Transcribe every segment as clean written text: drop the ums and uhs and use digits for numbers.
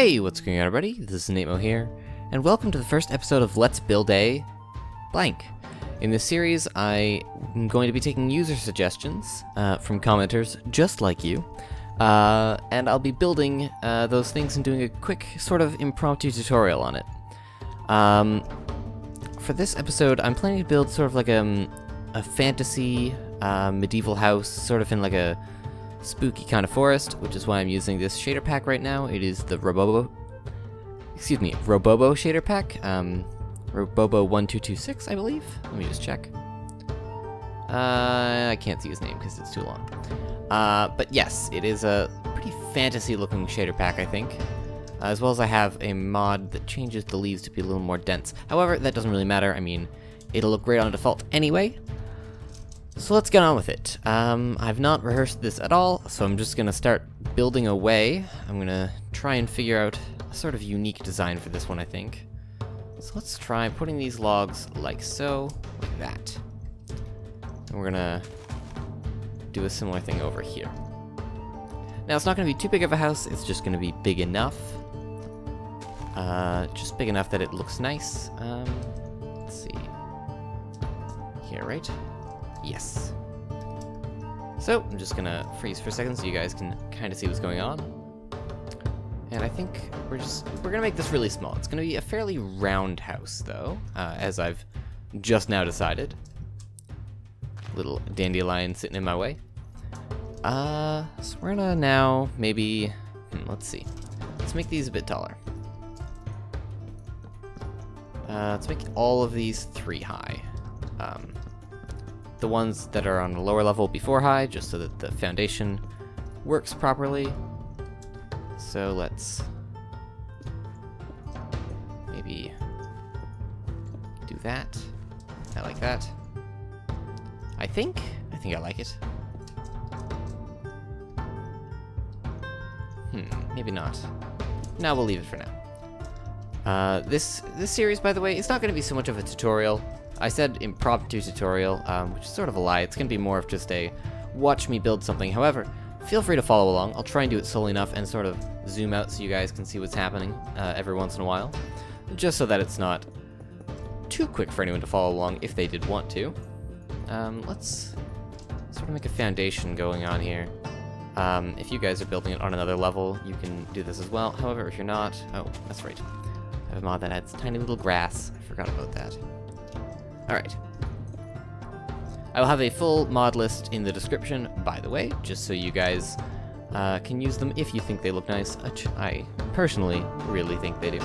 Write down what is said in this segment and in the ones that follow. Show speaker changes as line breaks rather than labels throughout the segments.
Hey, what's going on everybody? This is Nemo here, and welcome to the first episode of Let's Build a blank. In this series, I am going to be taking user suggestions from commenters just like you, and I'll be building those things and doing a quick sort of impromptu tutorial on it. For this episode, I'm planning to build sort of like a fantasy medieval house, sort of in like a spooky kind of forest, which is why I'm using this shader pack right now. It is the Robobo shader pack, Robobo 1226, I believe. Let me just check. I can't see his name because it's too long. But yes, it is a pretty fantasy-looking shader pack, I think. As well as I have a mod that changes the leaves to be a little more dense. However, that doesn't really matter. I mean, it'll look great on default anyway. So let's get on with it. I've not rehearsed this at all, so I'm just gonna start building away. I'm gonna try and figure out a sort of unique design for this one, I think. So let's try putting these logs like so, like that. And we're gonna do a similar thing over here. Now, it's not gonna be too big of a house, it's just gonna be big enough. Just big enough that it looks nice. Let's see. Here, right? Yes. So, I'm just gonna freeze for a second so you guys can kind of see what's going on. And I think we're gonna make this really small. It's gonna be a fairly round house, though, as I've just now decided. Little dandelion sitting in my way. So we're gonna now maybe, let's see. Let's make these a bit taller. Let's make all of these 3 high. The ones that are on the lower level be 4 high, just so that the foundation works properly. So let's maybe do that. I like that. I think I like it. Maybe not. No, we'll leave it for now. This series, by the way, it's not going to be so much of a tutorial. I said impromptu tutorial, which is sort of a lie. It's going to be more of just a watch me build something. However, feel free to follow along. I'll try and do it slowly enough and sort of zoom out so you guys can see what's happening every once in a while. Just so that it's not too quick for anyone to follow along if they did want to. Let's sort of make a foundation going on here. If you guys are building it on another level, you can do this as well. However, if you're not... Oh, that's right. I have a mod that adds tiny little grass. I forgot about that. Alright. I will have a full mod list in the description, by the way, just so you guys can use them if you think they look nice. I personally really think they do.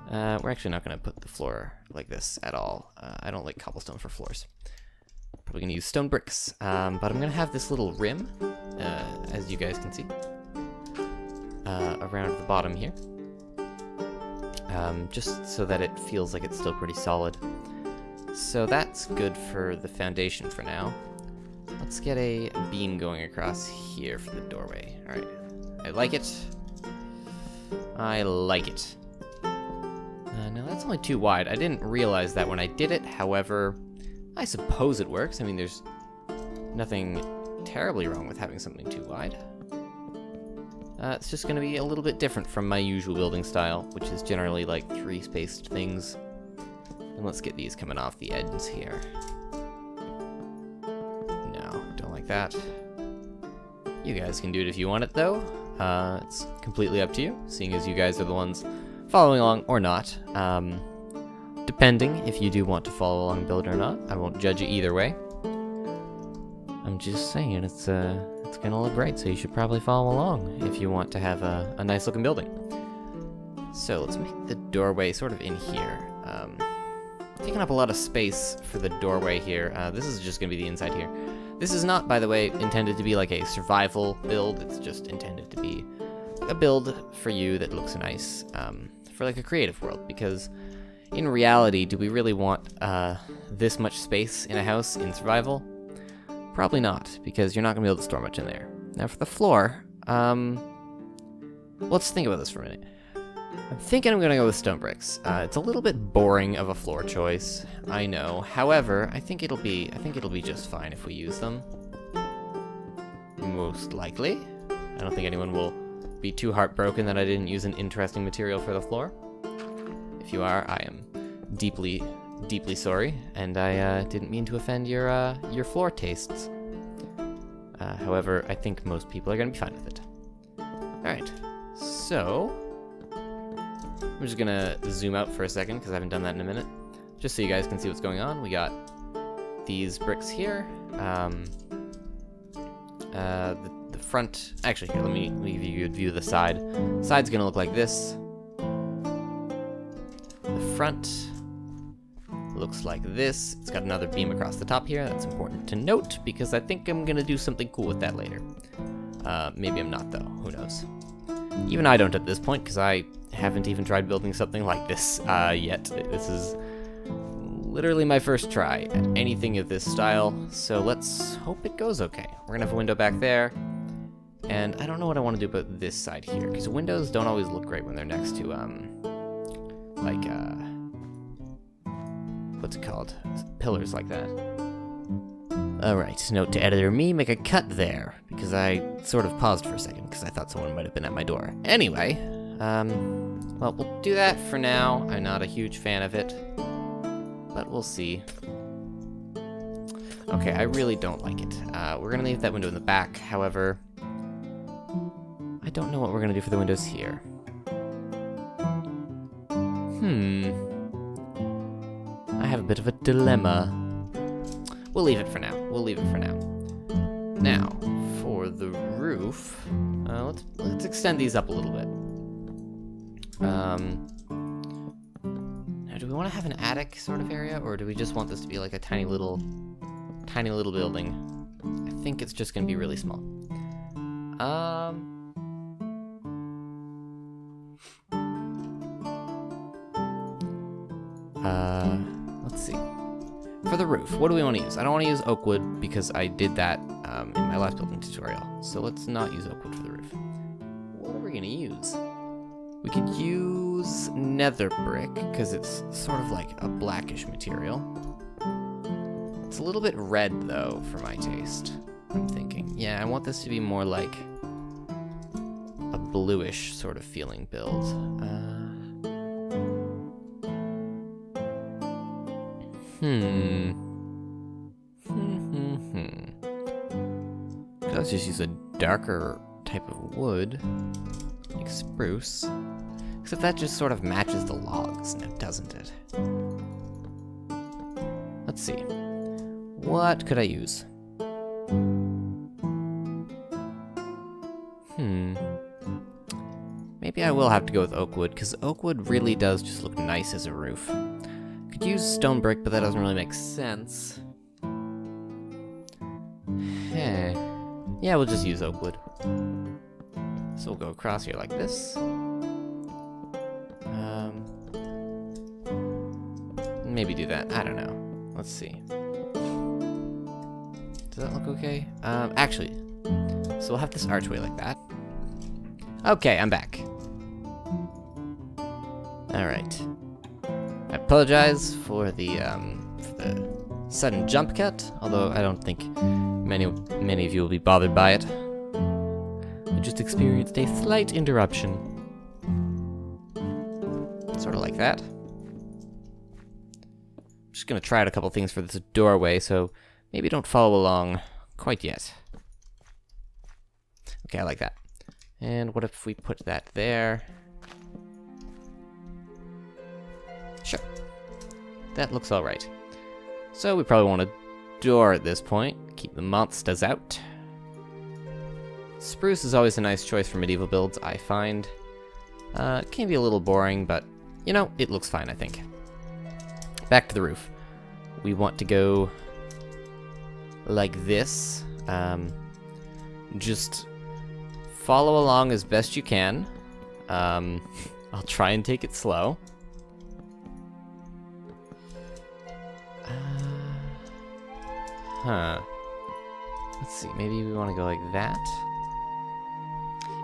We're actually not going to put the floor like this at all. I don't like cobblestone for floors. Probably going to use stone bricks, but I'm going to have this little rim, as you guys can see, around the bottom here. Just so that it feels like it's still pretty solid. So that's good for the foundation for now. Let's get a beam going across here for the doorway. Alright. I like it. I like it. Now that's only too wide. I didn't realize that when I did it. However, I suppose it works. I mean, there's nothing terribly wrong with having something too wide. It's just going to be a little bit different from my usual building style, which is generally like 3 spaced things. And let's get these coming off the ends here. No, don't like that. You guys can do it if you want it, though. It's completely up to you, seeing as you guys are the ones following along or not. Depending if you do want to follow along and build or not. I won't judge you either way. I'm just saying, it's gonna look great, so you should probably follow along if you want to have a nice looking building. So let's make the doorway sort of in here. Taking up a lot of space for the doorway here. This is just going to be the inside here. This is not, by the way, intended to be like a survival build. It's just intended to be a build for you that looks nice for like a creative world. Because in reality, do we really want this much space in a house in survival? Probably not, because you're not going to be able to store much in there. Now for the floor, let's think about this for a minute. I'm thinking I'm gonna go with stone bricks. It's a little bit boring of a floor choice, I know. However, I think it'll be just fine if we use them. Most likely. I don't think anyone will be too heartbroken that I didn't use an interesting material for the floor. If you are, I am deeply, deeply sorry, and I didn't mean to offend your floor tastes. However, I think most people are going to be fine with it. Alright, so I'm just going to zoom out for a second because I haven't done that in a minute. Just so you guys can see what's going on. We got these bricks here. The front... Actually, here, let me give you a view of the side. The side's going to look like this. The front looks like this. It's got another beam across the top here. That's important to note because I think I'm going to do something cool with that later. Maybe I'm not, though. Who knows? Even I don't at this point because I haven't even tried building something like this yet. This is literally my first try at anything of this style, so let's hope it goes okay. We're going to have a window back there, and I don't know what I want to do about this side here because windows don't always look great when they're next to, what's it called? Pillars like that. Alright, note to editor me, make a cut there, because I sort of paused for a second, because I thought someone might have been at my door. Anyway, well, we'll do that for now. I'm not a huge fan of it, but we'll see. Okay, I really don't like it. We're gonna leave that window in the back, however, I don't know what we're gonna do for the windows here. I have a bit of a dilemma. We'll leave it for now. We'll leave it for now. Now, for the roof, let's extend these up a little bit. Now, do we want to have an attic sort of area, or do we just want this to be like a tiny little building? I think it's just gonna be really small. Let's see. For the roof, what do we want to use? I don't want to use oak wood because I did that in my last building tutorial. So let's not use oak wood for the roof. What are we going to use? We could use nether brick because it's sort of like a blackish material. It's a little bit red though for my taste, I'm thinking. Yeah, I want this to be more like a bluish sort of feeling build. Let's just use a darker type of wood, like spruce. Except that just sort of matches the logs now, doesn't it? Let's see. What could I use? Maybe I will have to go with oak wood, because oak wood really does just look nice as a roof. Could use stone brick, but that doesn't really make sense. Yeah, we'll just use oak wood. So we'll go across here like this. Maybe do that. I don't know. Let's see. Does that look okay? Actually, so we'll have this archway like that. Okay, I'm back. Alright. I apologize for the sudden jump cut, although I don't think many of you will be bothered by it. We just experienced a slight interruption. Sort of like that. I'm just gonna try out a couple things for this doorway, so maybe don't follow along quite yet. Okay, I like that. And what if we put that there? Sure. That looks alright. So we probably want a door at this point. Keep the monsters out. Spruce is always a nice choice for medieval builds, I find. It can be a little boring, but, you know, it looks fine, I think. Back to the roof. We want to go like this. Just follow along as best you can. I'll try and take it slow. Let's see, maybe we want to go like that.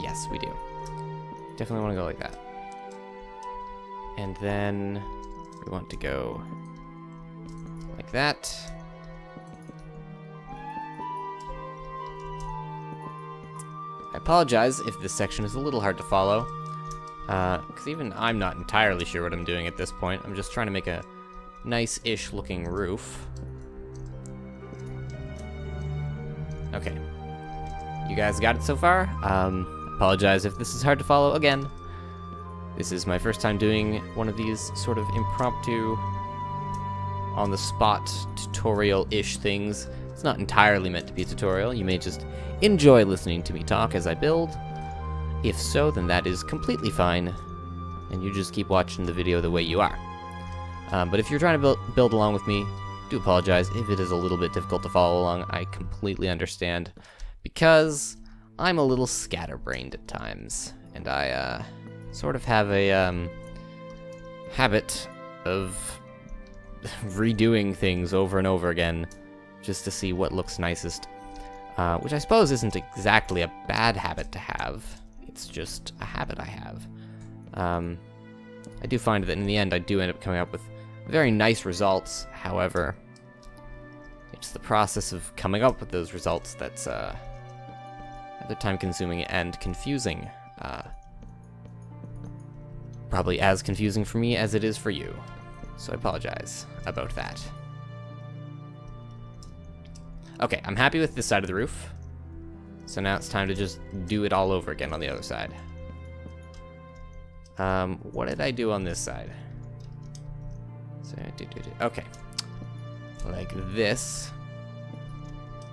Yes, we do. Definitely want to go like that. And then we want to go like that. apologize if this section is a little hard to follow, because even I'm not entirely sure what I'm doing at this point. I'm just trying to make a nice-ish looking roof. Okay. You guys got it so far? Apologize if this is hard to follow again. This is my first time doing one of these sort of impromptu, on-the-spot tutorial-ish things. It's not entirely meant to be a tutorial. You may just enjoy listening to me talk as I build. If so, then that is completely fine, and you just keep watching the video the way you are. But if you're trying to build along with me, do apologize if it is a little bit difficult to follow along. I completely understand, because I'm a little scatterbrained at times, and I sort of have a habit of redoing things over and over again just to see what looks nicest, which I suppose isn't exactly a bad habit to have. It's just a habit I have. I do find that in the end I do end up coming up with very nice results. However, it's the process of coming up with those results that's rather time-consuming and confusing. Probably as confusing for me as it is for you. So I apologize about that. Okay, I'm happy with this side of the roof. So now it's time to just do it all over again on the other side. What did I do on this side? So, okay. Like this.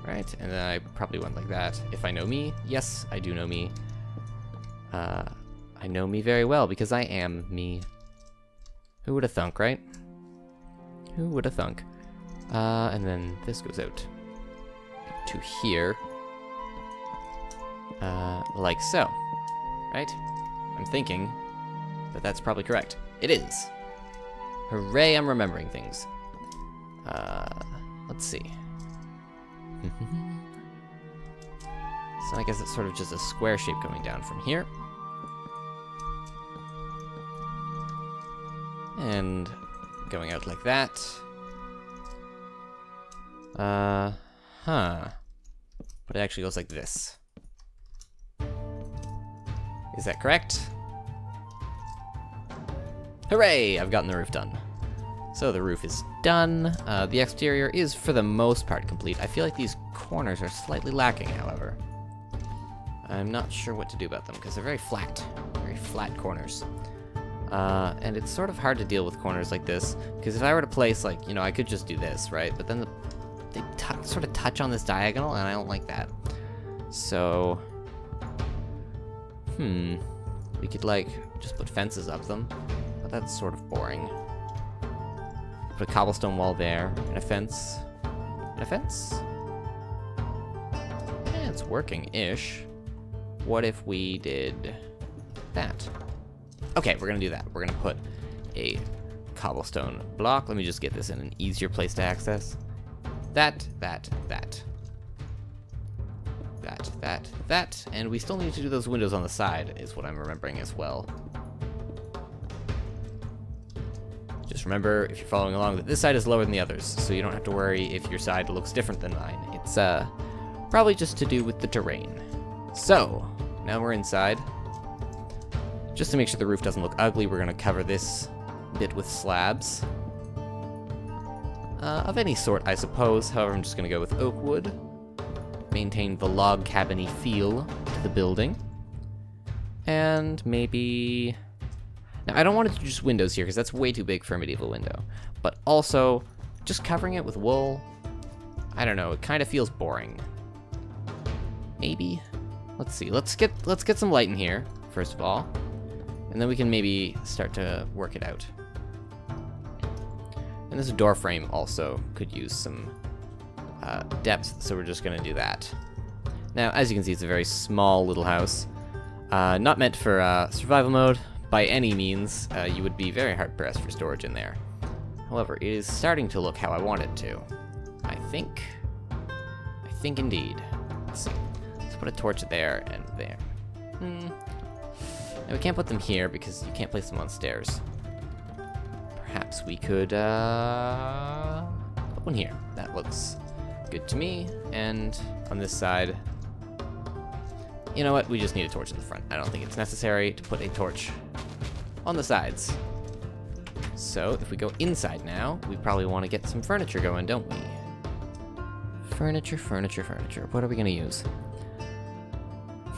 Right, and then I probably went like that. If I know me, yes, I do know me. I know me very well because I am me. Who would have thunk, right? Who would have thunk? And then this goes out to here. Like so. Right? I'm thinking that that's probably correct. It is. Hooray, I'm remembering things. Let's see. So I guess it's sort of just a square shape coming down from here. And going out like that. But it actually goes like this. Is that correct? Hooray! I've gotten the roof done. So the roof is done. The exterior is, for the most part, complete. I feel like these corners are slightly lacking, however. I'm not sure what to do about them, because they're very flat corners. And it's sort of hard to deal with corners like this, because if I were to place, like, you know, I could just do this, right? But then they sort of touch on this diagonal, and I don't like that. So, we could, like, just put fences up them, but that's sort of boring. Put a cobblestone wall there, and a fence. And a fence? Yeah, it's working-ish. What if we did that? Okay, we're gonna do that. We're gonna put a cobblestone block. Let me just get this in an easier place to access. That. And we still need to do those windows on the side, is what I'm remembering as well. Just remember, if you're following along, that this side is lower than the others, so you don't have to worry if your side looks different than mine. It's probably just to do with the terrain. So, now we're inside. Just to make sure the roof doesn't look ugly, we're going to cover this bit with slabs. Of any sort, I suppose. However, I'm just going to go with oak wood. Maintain the log cabin-y feel to the building. And maybe... Now, I don't want to do just windows here, because that's way too big for a medieval window. But also, just covering it with wool, I don't know, it kind of feels boring. Maybe? Let's see, let's get some light in here, first of all. And then we can maybe start to work it out. And this door frame also could use some depth, so we're just going to do that. Now, as you can see, it's a very small little house. Not meant for survival mode. By any means, you would be very hard-pressed for storage in there. However, it is starting to look how I want it to. I think indeed. Let's see. Let's put a torch there and there. Now, we can't put them here because you can't place them on stairs. Perhaps we could put one here. That looks good to me. And on this side, You know what? We just need a torch in the front. I don't think it's necessary to put a torch on the sides. So, if we go inside now, we probably want to get some furniture going, don't we? Furniture, furniture, furniture. What are we going to use?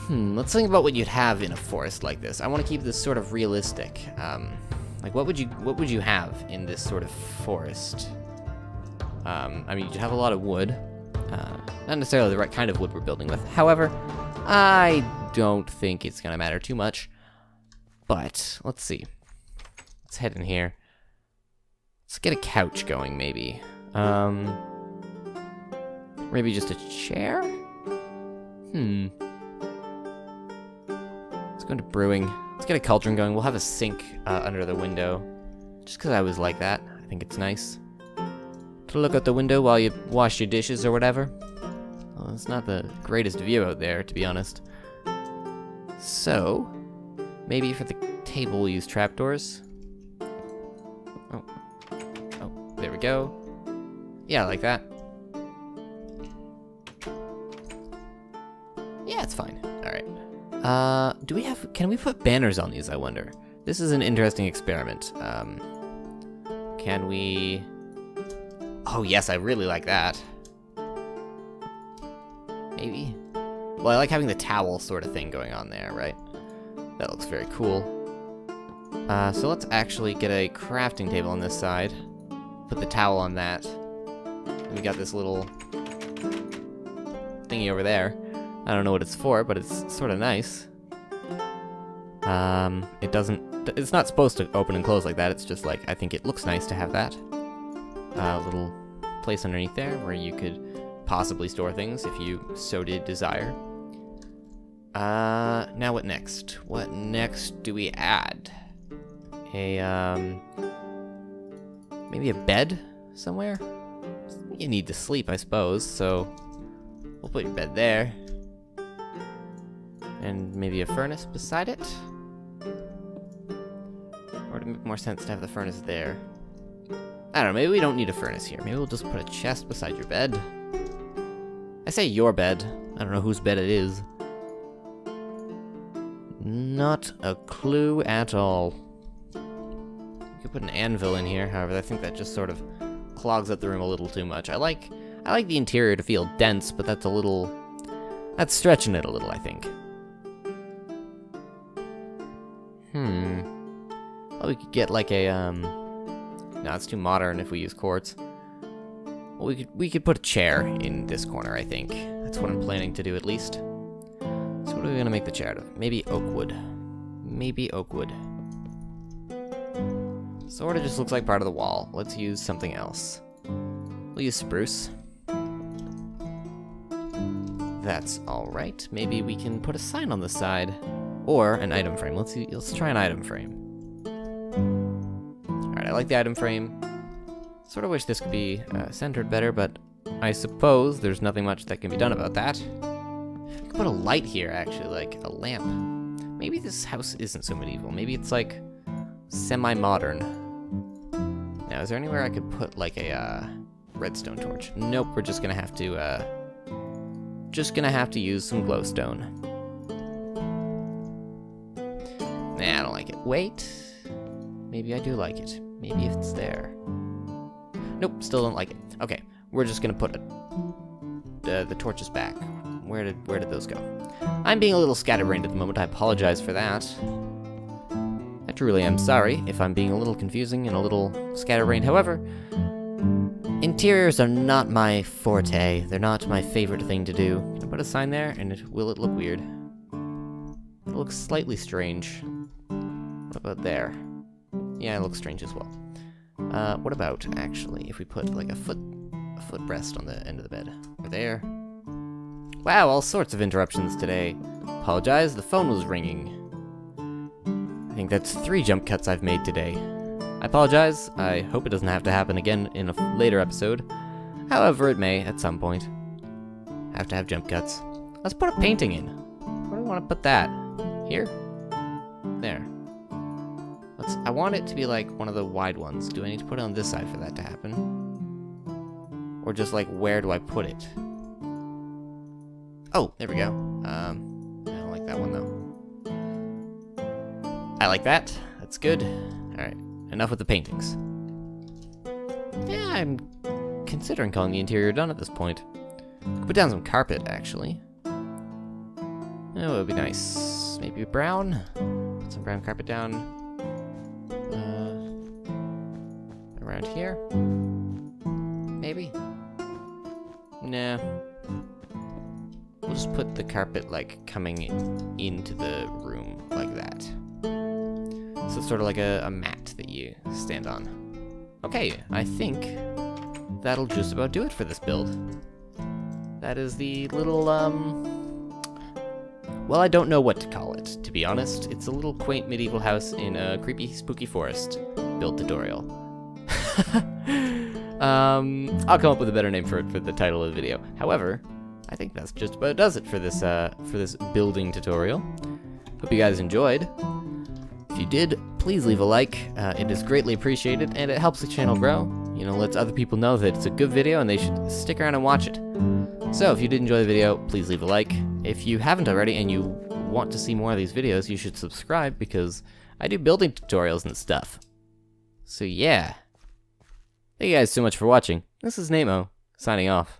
Let's think about what you'd have in a forest like this. I want to keep this sort of realistic. Like, what would you have in this sort of forest? I mean, you'd have a lot of wood. Not necessarily the right kind of wood we're building with. However, I don't think it's going to matter too much. But, let's see. Let's head in here. Let's get a couch going, maybe. Maybe just a chair? Let's go into brewing. Let's get a cauldron going. We'll have a sink under the window. Just because I always like that. I think it's nice to look out the window while you wash your dishes or whatever. Well, it's not the greatest view out there, to be honest. So, maybe for the table we'll use trapdoors. Oh, there we go. Yeah, like that. Yeah, it's fine. Alright. Can we put banners on these, I wonder? This is an interesting experiment. Can we... Oh, yes, I really like that. Maybe? Well, I like having the towel sort of thing going on there, right? That looks very cool. So let's actually get a crafting table on this side. Put the towel on that. And we got this little thingy over there. I don't know what it's for, but it's sort of nice. It's not supposed to open and close like that. It's just like, I think it looks nice to have that. A little place underneath there where you could possibly store things if you so did desire. Now what next? What next do we add? Maybe a bed somewhere? You need to sleep, I suppose, so we'll put your bed there. And maybe a furnace beside it? Or would it make more sense to have the furnace there? I don't know, maybe we don't need a furnace here. Maybe we'll just put a chest beside your bed. I say your bed. I don't know whose bed it is. Not a clue at all. You could put an anvil in here, however, I think that just sort of clogs up the room a little too much. I like the interior to feel dense, but that's stretching it a little, I think. Well, we could get like a, no, it's too modern if we use quartz. Well, we could put a chair in this corner, I think. That's what I'm planning to do, at least. So what are we gonna make the chair out of? Maybe oak wood. Maybe oak wood. Sort of just looks like part of the wall. Let's use something else. We'll use spruce. That's alright. Maybe we can put a sign on the side. Or an item frame. Let's try an item frame. Alright, I like the item frame. Sort of wish this could be centered better, but I suppose there's nothing much that can be done about that. We could put a light here, actually, like a lamp. Maybe this house isn't so medieval. Maybe it's like semi-modern. Now, is there anywhere I could put like a redstone torch? Nope, we're just gonna have to use some glowstone. Nah, I don't like it. Wait. Maybe I do like it. Maybe if it's there. Nope, still don't like it. Okay, we're just gonna put the torches back. Where did those go? I'm being a little scatterbrained at the moment. I apologize for that. I truly am sorry if I'm being a little confusing and a little scatterbrained. However, interiors are not my forte. They're not my favorite thing to do. Can I put a sign there? And will it look weird? It looks slightly strange. What about there? Yeah, it looks strange as well. What about, actually, if we put, like, a footrest on the end of the bed? Or there. Wow, all sorts of interruptions today. Apologize, the phone was ringing. I think that's 3 jump cuts I've made today. I apologize. I hope it doesn't have to happen again in a later episode. However, it may, at some point. Have to have jump cuts. Let's put a painting in. Where do we want to put that? Here? There. I want it to be like one of the wide ones. Do I need to put it on this side for that to happen? Or just like, where do I put it? Oh, there we go. I don't like that one, though. I like that. That's good. Alright, enough with the paintings. Yeah, I'm considering calling the interior done at this point. Could put down some carpet, actually. Oh, it would be nice. Maybe brown? Put some brown carpet down. Around here? Maybe? Nah. We'll just put the carpet, like, coming into the room like that. So it's sort of like a mat that you stand on. Okay, I think that'll just about do it for this build. That is the little, well, I don't know what to call it, to be honest. It's a little quaint medieval house in a creepy, spooky forest build tutorial. I'll come up with a better name for it for the title of the video. However, I think that's just about does it for this building tutorial. Hope you guys enjoyed. If you did, please leave a like. It is greatly appreciated, and it helps the channel grow. You know, lets other people know that it's a good video, and they should stick around and watch it. So, if you did enjoy the video, please leave a like. If you haven't already, and you want to see more of these videos, you should subscribe, because I do building tutorials and stuff. So yeah. Thank you guys so much for watching. This is Nemo, signing off.